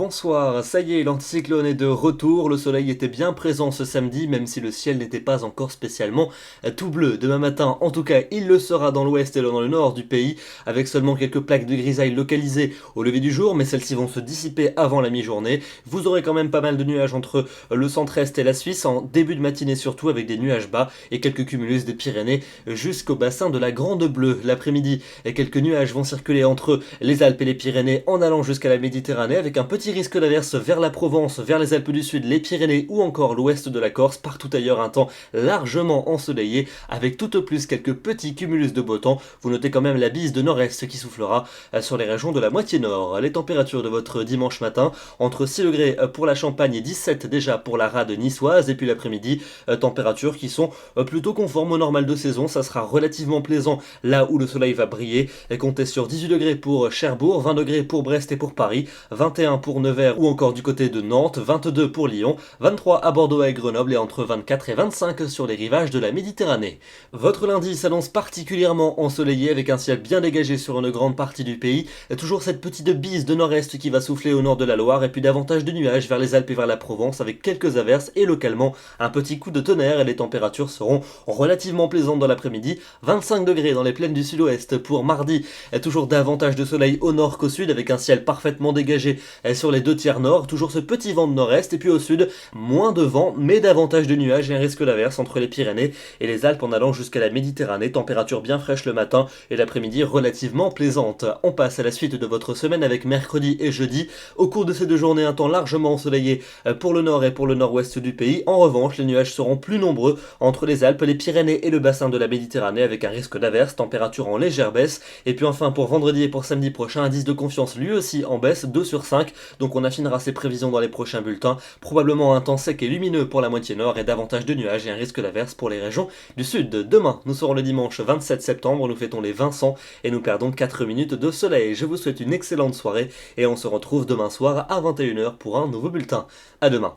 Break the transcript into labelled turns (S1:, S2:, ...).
S1: bonsoir, ça y est, l'anticyclone est de retour, le soleil était bien présent ce samedi, même si le ciel n'était pas encore spécialement tout bleu. Demain matin, en tout cas, il le sera dans l'ouest et dans le nord du pays, avec seulement quelques plaques de grisaille localisées au lever du jour, mais celles-ci vont se dissiper avant la mi-journée. Vous aurez quand même pas mal de nuages entre le centre-est et la Suisse, en début de matinée surtout, avec des nuages bas et quelques cumulus des Pyrénées jusqu'au bassin de la Grande Bleue. L'après-midi, quelques nuages vont circuler entre les Alpes et les Pyrénées en allant jusqu'à la Méditerranée, avec un petit risque d'averse vers la Provence, vers les Alpes du Sud, les Pyrénées ou encore l'ouest de la Corse. Partout ailleurs, un temps largement ensoleillé, avec tout au plus quelques petits cumulus de beau temps. Vous notez quand même la bise de nord-est qui soufflera sur les régions de la moitié nord. Les températures de votre dimanche matin, entre 6 degrés pour la Champagne et 17 déjà pour la rade niçoise, et puis l'après-midi, températures qui sont plutôt conformes au normal de saison. Ça sera relativement plaisant là où le soleil va briller. Et comptez sur 18 degrés pour Cherbourg, 20 degrés pour Brest et pour Paris, 21 pour Nevers ou encore du côté de Nantes, 22 pour Lyon, 23 à Bordeaux et Grenoble et entre 24 et 25 sur les rivages de la Méditerranée. Votre lundi s'annonce particulièrement ensoleillé avec un ciel bien dégagé sur une grande partie du pays, et toujours cette petite bise de nord-est qui va souffler au nord de la Loire et puis davantage de nuages vers les Alpes et vers la Provence avec quelques averses et localement un petit coup de tonnerre, et les températures seront relativement plaisantes dans l'après-midi, 25 degrés dans les plaines du sud-ouest pour mardi, et toujours davantage de soleil au nord qu'au sud avec un ciel parfaitement dégagé sur les deux tiers nord, toujours ce petit vent de nord-est, et puis au sud, moins de vent mais davantage de nuages et un risque d'averse entre les Pyrénées et les Alpes en allant jusqu'à la Méditerranée, température bien fraîche le matin et l'après-midi relativement plaisante. On passe à la suite de votre semaine avec mercredi et jeudi. Au cours de ces deux journées, un temps largement ensoleillé pour le nord et pour le nord-ouest du pays. En revanche, les nuages seront plus nombreux entre les Alpes, les Pyrénées et le bassin de la Méditerranée avec un risque d'averse, température en légère baisse. Et puis enfin pour vendredi et pour samedi prochain, indice de confiance lui aussi en baisse, 2 sur 5. Donc on affinera ces prévisions dans les prochains bulletins. Probablement un temps sec et lumineux pour la moitié nord et davantage de nuages et un risque d'averse pour les régions du sud. Demain, nous serons le dimanche 27 septembre, nous fêtons les Vincent et nous perdons 4 minutes de soleil. Je vous souhaite une excellente soirée et on se retrouve demain soir à 21 h pour un nouveau bulletin. À demain.